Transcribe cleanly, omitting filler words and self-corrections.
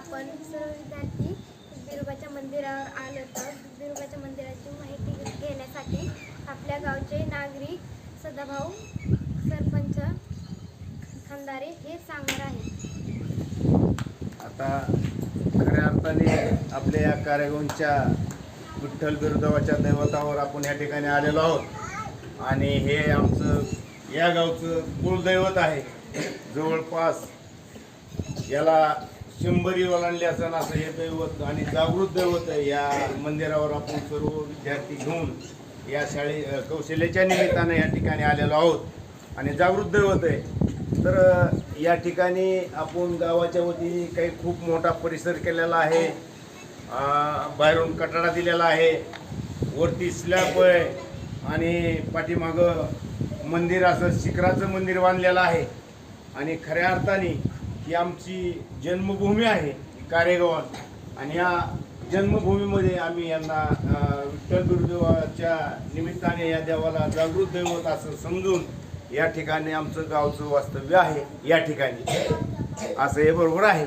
आपण सर्व विद्यार्थी बिरोबाच्या मंदिरावर आलो तर बिरोबाच्या मंदिराची माहिती घेण्यासाठी आपल्या गावचे नागरिक सदाभाऊ सरपंच खंदारे हे सांगणार आहेत. आता खऱ्या अर्थाने आपल्या या कार्यगावच्या विठ्ठल बिरोबाच्या दैवतावर आपण या ठिकाणी आलेलो आहोत आणि हे आमचं या गावचं कुलदैवत आहे. जवळपास याला 100 ओलांडले असं हे दैवत आणि जागृत दैवत आहे. या मंदिरावर आपण सर्व विद्यार्थी घेऊन या कौशल्याच्या निमित्तानं या ठिकाणी आलेलो आहोत आणि जागृत दैवत आहे. तर या ठिकाणी आपण गावाच्या वतीने काही खूप मोठा परिसर केलेला आहे. बाहेरून कटाडा दिलेला आहे, वरती स्लॅब आहे आणि पाठीमागं मंदिर असं शिखराचं मंदिर बांधलेलं आहे. आणि खऱ्या अर्थाने ही आमची जन्मभूमी आहे कारेगावात आणि या जन्मभूमीमध्ये आम्ही यांना विठ्ठल बिरोबाच्या निमित्ताने या देवाला जागृत दैवत असं समजून या ठिकाणी आमचं गावचं वास्तव्य आहे. या ठिकाणी असं हे बरोबर आहे.